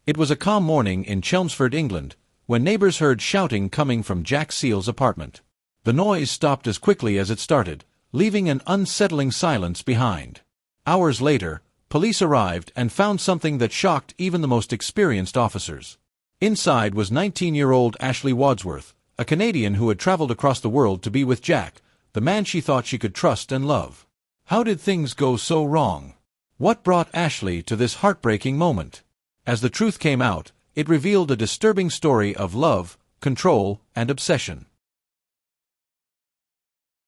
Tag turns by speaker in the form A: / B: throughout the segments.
A: It was a calm morning in Chelmsford, England, when neighbors heard shouting coming from Jack Cipple's apartment. The noise stopped as quickly as it started, leaving an unsettling silence behind. Hours later, police arrived and found something that shocked even the most experienced officers. Inside was 19-year-old Ashley Wadsworth, a Canadian who had traveled across the world to be with Jack, the man she thought she could trust and love. How did things go so wrong? What brought Ashley to this heartbreaking moment? As the truth came out, it revealed a disturbing story of love, control, and obsession.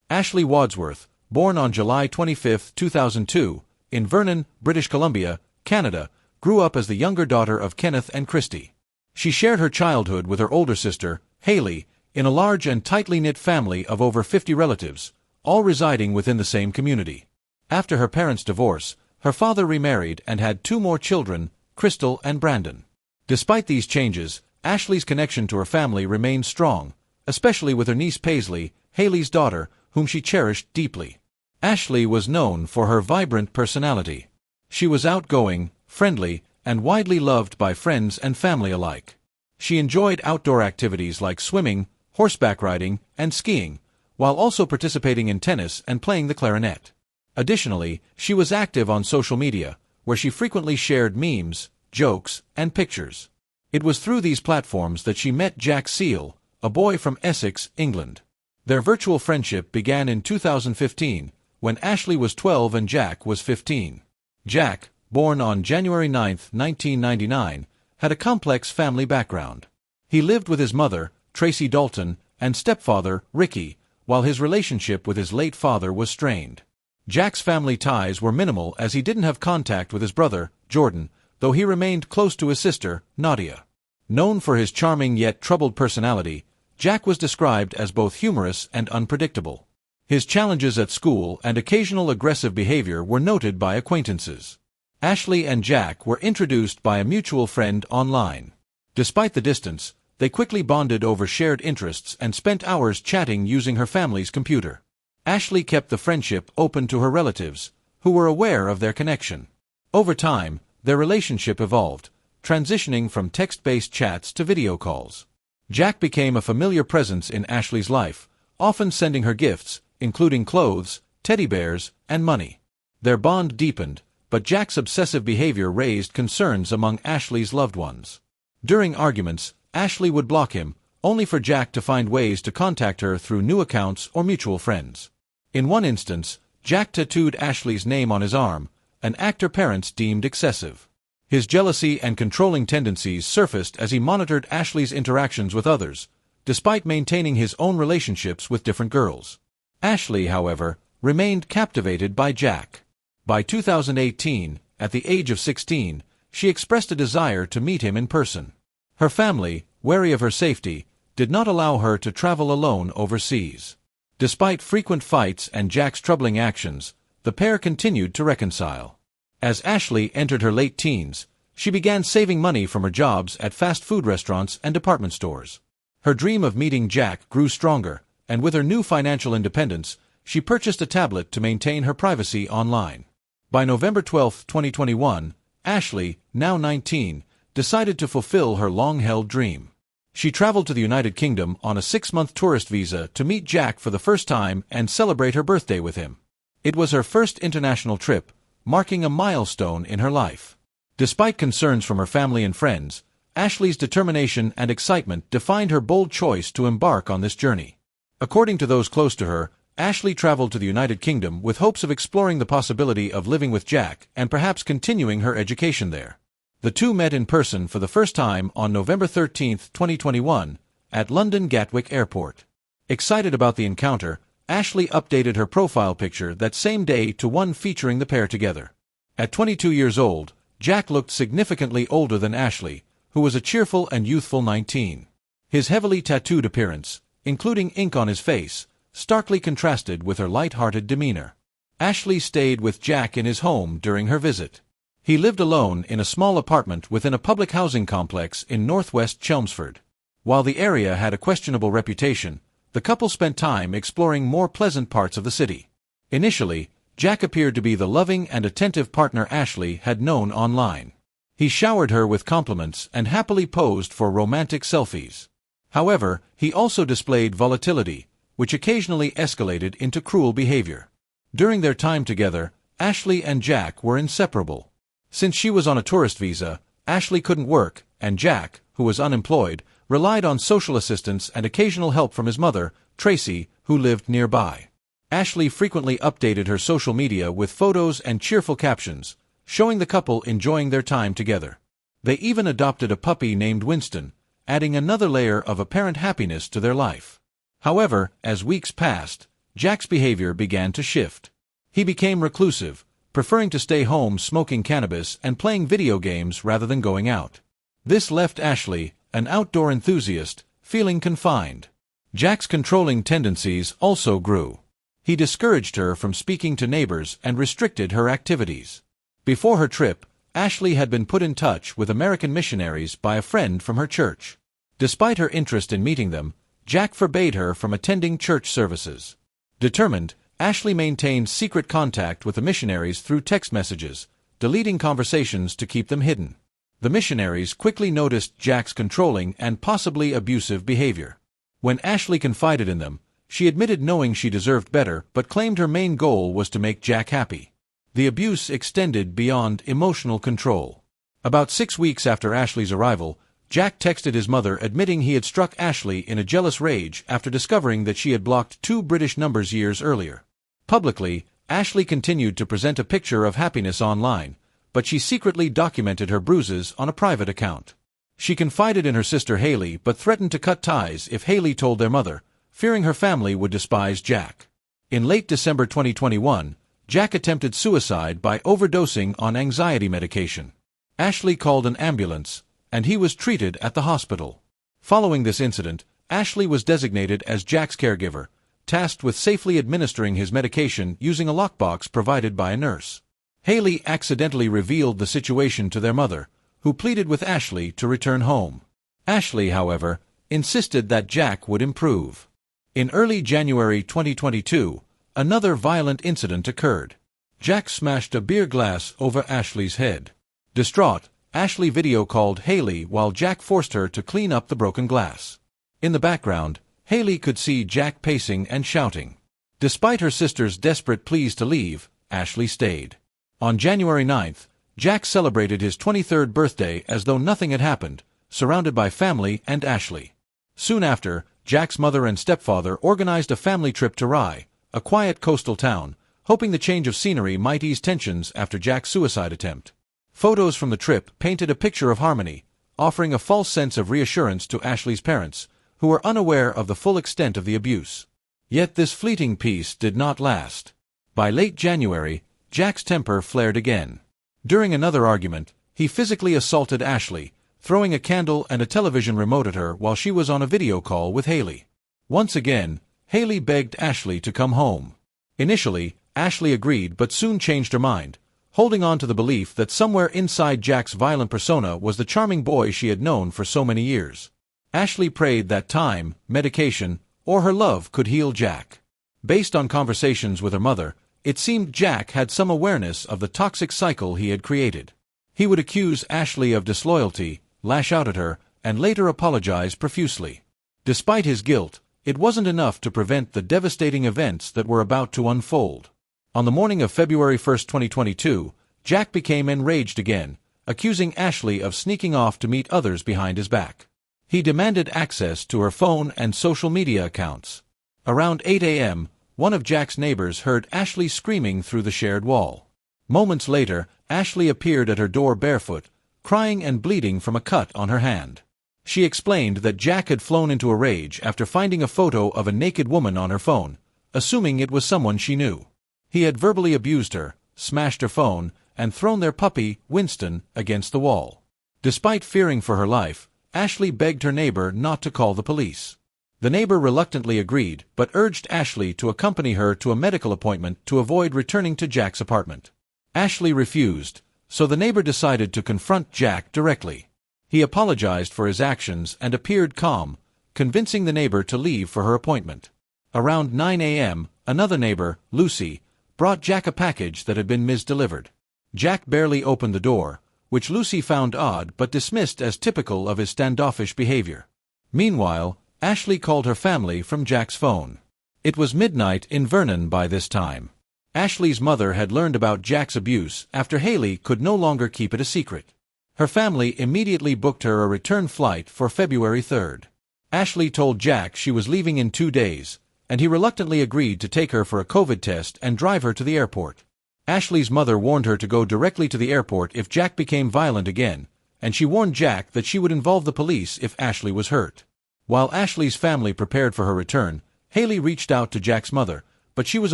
A: Ashley Wadsworth, born on July 25, 2002, in Vernon, British Columbia, Canada, grew up as the younger daughter of Kenneth and Christy. She shared her childhood with her older sister, Haley, in a large and tightly knit family of over 50 relatives, all residing within the same community. After her parents' divorce, her father remarried and had 2 more children, Crystal and Brandon. Despite these changes, Ashley's connection to her family remained strong, especially with her niece Paisley, Haley's daughter, whom she cherished deeply. Ashley was known for her vibrant personality. She was outgoing, friendly, and widely loved by friends and family alike. She enjoyed outdoor activities like swimming, horseback riding, and skiing, while also participating in tennis and playing the clarinet. Additionally, she was active on social media, where she frequently shared memes, jokes, and pictures. It was through these platforms that she met Jack Cipple, a boy from Essex, England. Their virtual friendship began in 2015, when Ashley was 12 and Jack was 15. Jack, born on January 9, 1999, had a complex family background. He lived with his mother, Tracy Dalton, and stepfather, Ricky, while his relationship with his late father was strained. Jack's family ties were minimal as he didn't have contact with his brother, Jordan, though he remained close to his sister, Nadia. Known for his charming yet troubled personality, Jack was described as both humorous and unpredictable. His challenges at school and occasional aggressive behavior were noted by acquaintances. Ashley and Jack were introduced by a mutual friend online. Despite the distance, they quickly bonded over shared interests and spent hours chatting using her family's computer. Ashley kept the friendship open to her relatives, who were aware of their connection. Over time, their relationship evolved, transitioning from text-based chats to video calls. Jack became a familiar presence in Ashley's life, often sending her gifts, including clothes, teddy bears, and money. Their bond deepened, but Jack's obsessive behavior raised concerns among Ashley's loved ones. During arguments, Ashley would block him, only for Jack to find ways to contact her through new accounts or mutual friends. In one instance, Jack tattooed Ashley's name on his arm, an act her parents deemed excessive. His jealousy and controlling tendencies surfaced as he monitored Ashley's interactions with others, despite maintaining his own relationships with different girls. Ashley, however, remained captivated by Jack. By 2018, at the age of 16, she expressed a desire to meet him in person. Her family, wary of her safety, did not allow her to travel alone overseas. Despite frequent fights and Jack's troubling actions, the pair continued to reconcile. As Ashley entered her late teens, she began saving money from her jobs at fast food restaurants and department stores. Her dream of meeting Jack grew stronger, and with her new financial independence, she purchased a tablet to maintain her privacy online. By November 12, 2021, Ashley, now 19, decided to fulfill her long-held dream. She traveled to the United Kingdom on a 6-month tourist visa to meet Jack for the first time and celebrate her birthday with him. It was her first international trip, marking a milestone in her life. Despite concerns from her family and friends, Ashley's determination and excitement defined her bold choice to embark on this journey. According to those close to her, Ashley traveled to the United Kingdom with hopes of exploring the possibility of living with Jack and perhaps continuing her education there. The two met in person for the first time on November 13, 2021, at London Gatwick Airport. Excited about the encounter, Ashley updated her profile picture that same day to one featuring the pair together. At 22 years old, Jack looked significantly older than Ashley, who was a cheerful and youthful 19. His heavily tattooed appearance, including ink on his face, starkly contrasted with her light-hearted demeanor. Ashley stayed with Jack in his home during her visit. He lived alone in a small apartment within a public housing complex in northwest Chelmsford. While the area had a questionable reputation, the couple spent time exploring more pleasant parts of the city. Initially, Jack appeared to be the loving and attentive partner Ashley had known online. He showered her with compliments and happily posed for romantic selfies. However, he also displayed volatility, which occasionally escalated into cruel behavior. During their time together, Ashley and Jack were inseparable. Since she was on a tourist visa, Ashley couldn't work, and Jack, who was unemployed, relied on social assistance and occasional help from his mother, Tracy, who lived nearby. Ashley frequently updated her social media with photos and cheerful captions, showing the couple enjoying their time together. They even adopted a puppy named Winston, adding another layer of apparent happiness to their life. However, as weeks passed, Jack's behavior began to shift. He became reclusive, preferring to stay home smoking cannabis and playing video games rather than going out. This left Ashley, an outdoor enthusiast, feeling confined. Jack's controlling tendencies also grew. He discouraged her from speaking to neighbors and restricted her activities. Before her trip, Ashley had been put in touch with American missionaries by a friend from her church. Despite her interest in meeting them, Jack forbade her from attending church services. Determined, Ashley maintained secret contact with the missionaries through text messages, deleting conversations to keep them hidden. The missionaries quickly noticed Jack's controlling and possibly abusive behavior. When Ashley confided in them, she admitted knowing she deserved better but claimed her main goal was to make Jack happy. The abuse extended beyond emotional control. About 6 weeks after Ashley's arrival, Jack texted his mother admitting he had struck Ashley in a jealous rage after discovering that she had blocked 2 British numbers years earlier. Publicly, Ashley continued to present a picture of happiness online, but she secretly documented her bruises on a private account. She confided in her sister Haley but threatened to cut ties if Haley told their mother, fearing her family would despise Jack. In late December 2021, Jack attempted suicide by overdosing on anxiety medication. Ashley called an ambulance, and he was treated at the hospital. Following this incident, Ashley was designated as Jack's caregiver, tasked with safely administering his medication using a lockbox provided by a nurse. Haley accidentally revealed the situation to their mother, who pleaded with Ashley to return home. Ashley, however, insisted that Jack would improve. In early January 2022, another violent incident occurred. Jack smashed a beer glass over Ashley's head. Distraught, Ashley video-called Haley while Jack forced her to clean up the broken glass. In the background, Haley could see Jack pacing and shouting. Despite her sister's desperate pleas to leave, Ashley stayed. On January 9th, Jack celebrated his 23rd birthday as though nothing had happened, surrounded by family and Ashley. Soon after, Jack's mother and stepfather organized a family trip to Rye, a quiet coastal town, hoping the change of scenery might ease tensions after Jack's suicide attempt. Photos from the trip painted a picture of harmony, offering a false sense of reassurance to Ashley's parents, who were unaware of the full extent of the abuse. Yet this fleeting peace did not last. By late January, Jack's temper flared again. During another argument, he physically assaulted Ashley, throwing a candle and a television remote at her while she was on a video call with Haley. Once again, Haley begged Ashley to come home. Initially, Ashley agreed but soon changed her mind, holding on to the belief that somewhere inside Jack's violent persona was the charming boy she had known for so many years. Ashley prayed that time, medication, or her love could heal Jack. Based on conversations with her mother, it seemed Jack had some awareness of the toxic cycle he had created. He would accuse Ashley of disloyalty, lash out at her, and later apologize profusely. Despite his guilt, it wasn't enough to prevent the devastating events that were about to unfold. On the morning of February 1, 2022, Jack became enraged again, accusing Ashley of sneaking off to meet others behind his back. He demanded access to her phone and social media accounts. Around 8 a.m., one of Jack's neighbors heard Ashley screaming through the shared wall. Moments later, Ashley appeared at her door barefoot, crying and bleeding from a cut on her hand. She explained that Jack had flown into a rage after finding a photo of a naked woman on her phone, assuming it was someone she knew. He had verbally abused her, smashed her phone, and thrown their puppy, Winston, against the wall. Despite fearing for her life, Ashley begged her neighbor not to call the police. The neighbor reluctantly agreed, but urged Ashley to accompany her to a medical appointment to avoid returning to Jack's apartment. Ashley refused, so the neighbor decided to confront Jack directly. He apologized for his actions and appeared calm, convincing the neighbor to leave for her appointment. Around 9 a.m., another neighbor, Lucy, brought Jack a package that had been misdelivered. Jack barely opened the door, which Lucy found odd but dismissed as typical of his standoffish behavior. Meanwhile, Ashley called her family from Jack's phone. It was midnight in Vernon by this time. Ashley's mother had learned about Jack's abuse after Haley could no longer keep it a secret. Her family immediately booked her a return flight for February 3rd. Ashley told Jack she was leaving in 2 days, and he reluctantly agreed to take her for a COVID test and drive her to the airport. Ashley's mother warned her to go directly to the airport if Jack became violent again, and she warned Jack that she would involve the police if Ashley was hurt. While Ashley's family prepared for her return, Haley reached out to Jack's mother, but she was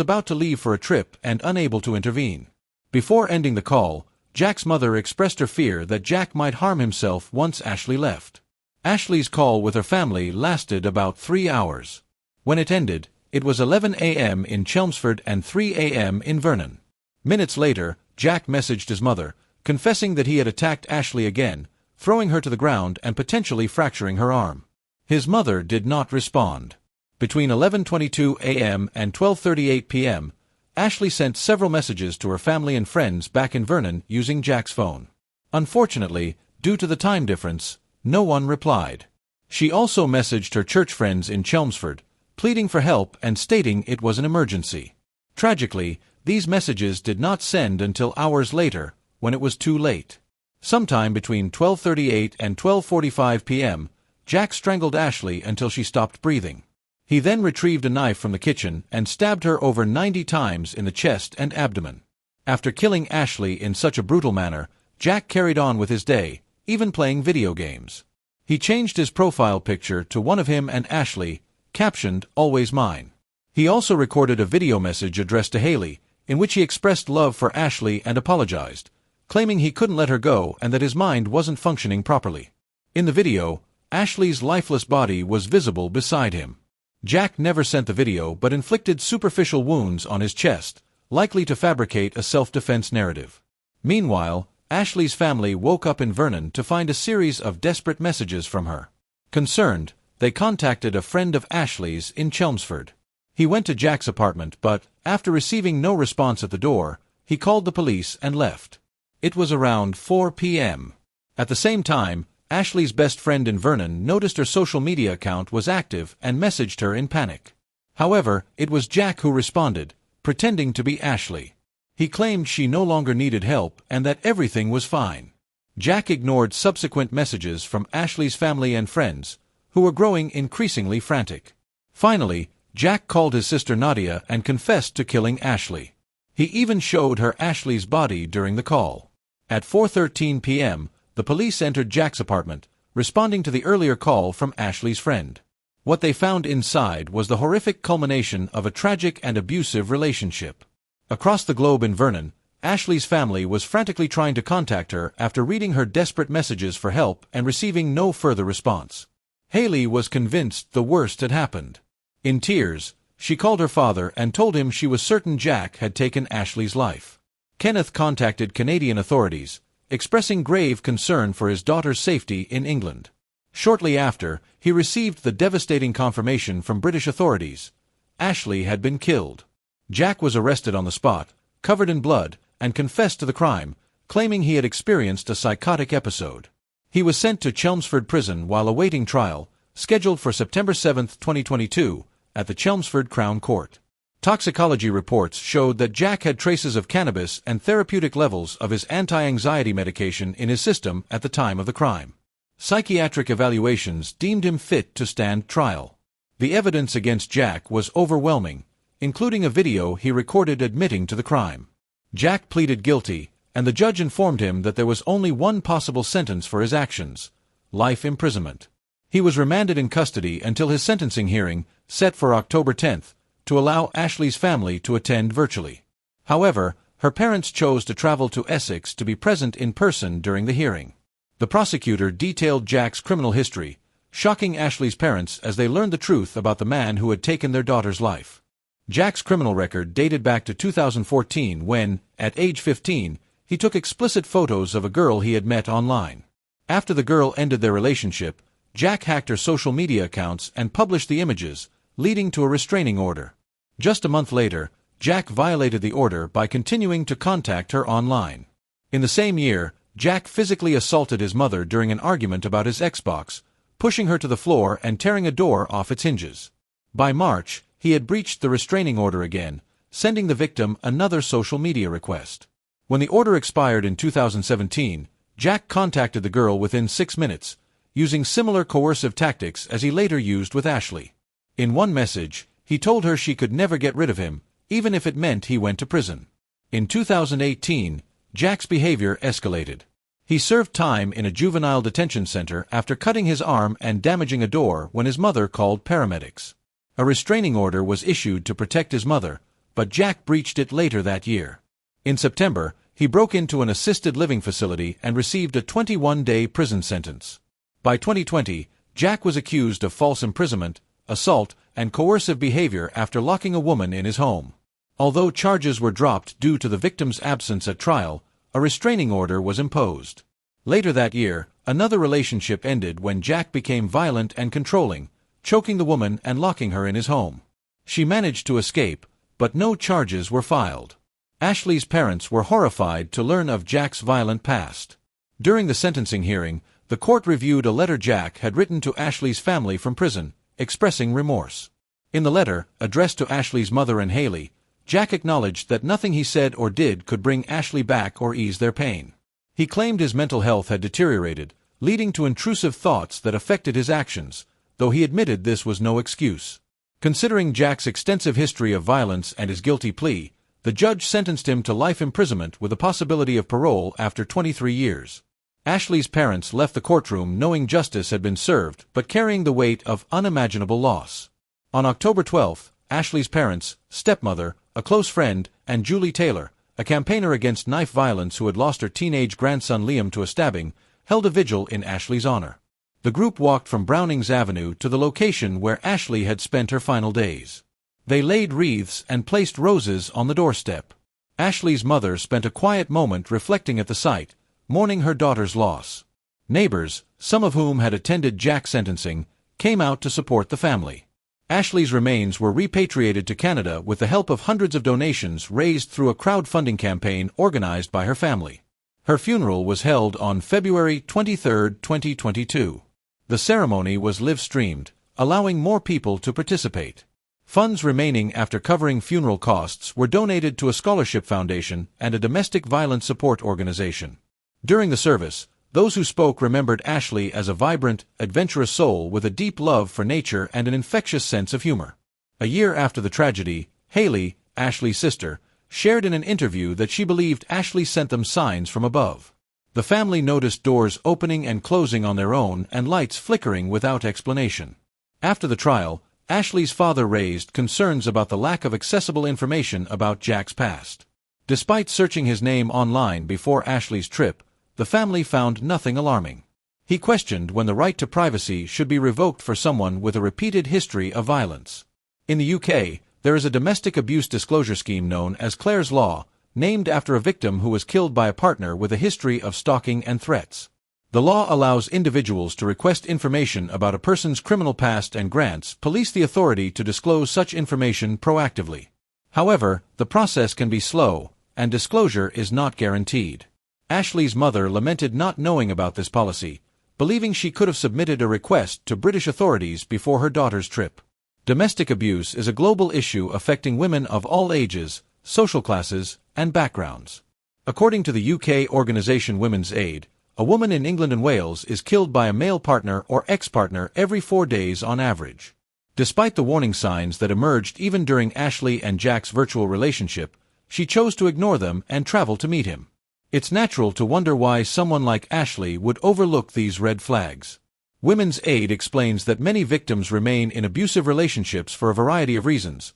A: about to leave for a trip and unable to intervene. Before ending the call, Jack's mother expressed her fear that Jack might harm himself once Ashley left. Ashley's call with her family lasted about 3 hours. When it ended, it was 11 a.m. in Chelmsford and 3 a.m. in Vernon. Minutes later, Jack messaged his mother, confessing that he had attacked Ashley again, throwing her to the ground and potentially fracturing her arm. His mother did not respond. Between 11:22 a.m. and 12:38 p.m., Ashley sent several messages to her family and friends back in Vernon using Jack's phone. Unfortunately, due to the time difference, no one replied. She also messaged her church friends in Chelmsford, pleading for help and stating it was an emergency. Tragically, these messages did not send until hours later, when it was too late. Sometime between 12:38 and 12:45 p.m., Jack strangled Ashley until she stopped breathing. He then retrieved a knife from the kitchen and stabbed her over 90 times in the chest and abdomen. After killing Ashley in such a brutal manner, Jack carried on with his day, even playing video games. He changed his profile picture to one of him and Ashley, captioned, "Always Mine." He also recorded a video message addressed to Haley, in which he expressed love for Ashley and apologized, claiming he couldn't let her go and that his mind wasn't functioning properly. In the video, Ashley's lifeless body was visible beside him. Jack never sent the video but inflicted superficial wounds on his chest, likely to fabricate a self-defense narrative. Meanwhile, Ashley's family woke up in Vernon to find a series of desperate messages from her. Concerned, they contacted a friend of Ashley's in Chelmsford. He went to Jack's apartment but, after receiving no response at the door, he called the police and left. It was around 4 p.m. At the same time, Ashley's best friend in Vernon noticed her social media account was active and messaged her in panic. However, it was Jack who responded, pretending to be Ashley. He claimed she no longer needed help and that everything was fine. Jack ignored subsequent messages from Ashley's family and friends, who were growing increasingly frantic. Finally, Jack called his sister Nadia and confessed to killing Ashley. He even showed her Ashley's body during the call. At 4:13 p.m., the police entered Jack's apartment, responding to the earlier call from Ashley's friend. What they found inside was the horrific culmination of a tragic and abusive relationship. Across the globe in Vernon, Ashley's family was frantically trying to contact her after reading her desperate messages for help and receiving no further response. Haley was convinced the worst had happened. In tears, she called her father and told him she was certain Jack had taken Ashley's life. Kenneth contacted Canadian authorities, expressing grave concern for his daughter's safety in England. Shortly after, he received the devastating confirmation from British authorities: Ashley had been killed. Jack was arrested on the spot, covered in blood, and confessed to the crime, claiming he had experienced a psychotic episode. He was sent to Chelmsford Prison while awaiting trial, scheduled for September 7, 2022, at the Chelmsford Crown Court. Toxicology reports showed that Jack had traces of cannabis and therapeutic levels of his anti-anxiety medication in his system at the time of the crime. Psychiatric evaluations deemed him fit to stand trial. The evidence against Jack was overwhelming, including a video he recorded admitting to the crime. Jack pleaded guilty, and the judge informed him that there was only one possible sentence for his actions: life imprisonment. He was remanded in custody until his sentencing hearing, set for October 10th, to allow Ashley's family to attend virtually. However, her parents chose to travel to Essex to be present in person during the hearing. The prosecutor detailed Jack's criminal history, shocking Ashley's parents as they learned the truth about the man who had taken their daughter's life. Jack's criminal record dated back to 2014 when, at age 15, he took explicit photos of a girl he had met online. After the girl ended their relationship, Jack hacked her social media accounts and published the images, leading to a restraining order. Just a month later, Jack violated the order by continuing to contact her online. In the same year, Jack physically assaulted his mother during an argument about his Xbox, pushing her to the floor and tearing a door off its hinges. By March, he had breached the restraining order again, sending the victim another social media request. When the order expired in 2017, Jack contacted the girl within 6 minutes, using similar coercive tactics as he later used with Ashley. In one message, he told her she could never get rid of him, even if it meant he went to prison. In 2018, Jack's behavior escalated. He served time in a juvenile detention center after cutting his arm and damaging a door when his mother called paramedics. A restraining order was issued to protect his mother, but Jack breached it later that year. In September, he broke into an assisted living facility and received a 21-day prison sentence. By 2020, Jack was accused of false imprisonment, assault, and coercive behavior after locking a woman in his home. Although charges were dropped due to the victim's absence at trial, a restraining order was imposed. Later that year, another relationship ended when Jack became violent and controlling, choking the woman and locking her in his home. She managed to escape, but no charges were filed. Ashley's parents were horrified to learn of Jack's violent past. During the sentencing hearing, the court reviewed a letter Jack had written to Ashley's family from prison, expressing remorse. In the letter, addressed to Ashley's mother and Haley, Jack acknowledged that nothing he said or did could bring Ashley back or ease their pain. He claimed his mental health had deteriorated, leading to intrusive thoughts that affected his actions, though he admitted this was no excuse. Considering Jack's extensive history of violence and his guilty plea, the judge sentenced him to life imprisonment with a possibility of parole after 23 years. Ashley's parents left the courtroom knowing justice had been served but carrying the weight of unimaginable loss. On October 12, Ashley's parents, stepmother, a close friend, and Julie Taylor, a campaigner against knife violence who had lost her teenage grandson Liam to a stabbing, held a vigil in Ashley's honor. The group walked from Brownings Avenue to the location where Ashley had spent her final days. They laid wreaths and placed roses on the doorstep. Ashley's mother spent a quiet moment reflecting at the site, mourning her daughter's loss. Neighbors, some of whom had attended Jack's sentencing, came out to support the family. Ashley's remains were repatriated to Canada with the help of hundreds of donations raised through a crowdfunding campaign organized by her family. Her funeral was held on February 23, 2022. The ceremony was live-streamed, allowing more people to participate. Funds remaining after covering funeral costs were donated to a scholarship foundation and a domestic violence support organization. During the service, those who spoke remembered Ashley as a vibrant, adventurous soul with a deep love for nature and an infectious sense of humor. A year after the tragedy, Haley, Ashley's sister, shared in an interview that she believed Ashley sent them signs from above. The family noticed doors opening and closing on their own and lights flickering without explanation. After the trial, Ashley's father raised concerns about the lack of accessible information about Jack's past. Despite searching his name online before Ashley's trip, the family found nothing alarming. He questioned when the right to privacy should be revoked for someone with a repeated history of violence. In the UK, there is a domestic abuse disclosure scheme known as Clare's Law, named after a victim who was killed by a partner with a history of stalking and threats. The law allows individuals to request information about a person's criminal past and grants police the authority to disclose such information proactively. However, the process can be slow, and disclosure is not guaranteed. Ashley's mother lamented not knowing about this policy, believing she could have submitted a request to British authorities before her daughter's trip. Domestic abuse is a global issue affecting women of all ages, social classes, and backgrounds. According to the UK organization Women's Aid, a woman in England and Wales is killed by a male partner or ex-partner every 4 days on average. Despite the warning signs that emerged even during Ashley and Jack's virtual relationship, she chose to ignore them and travel to meet him. It's natural to wonder why someone like Ashley would overlook these red flags. Women's Aid explains that many victims remain in abusive relationships for a variety of reasons,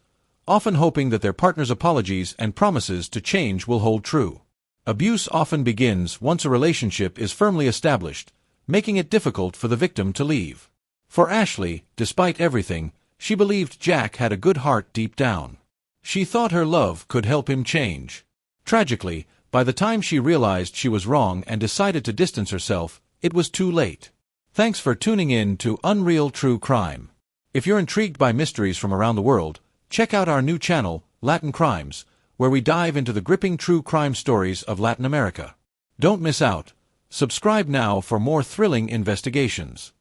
A: often hoping that their partner's apologies and promises to change will hold true. Abuse often begins once a relationship is firmly established, making it difficult for the victim to leave. For Ashley, despite everything, she believed Jack had a good heart deep down. She thought her love could help him change. Tragically, by the time she realized she was wrong and decided to distance herself, it was too late. Thanks for tuning in to Unreal True Crime. If you're intrigued by mysteries from around the world, check out our new channel, Latin Crimes, where we dive into the gripping true crime stories of Latin America. Don't miss out. Subscribe now for more thrilling investigations.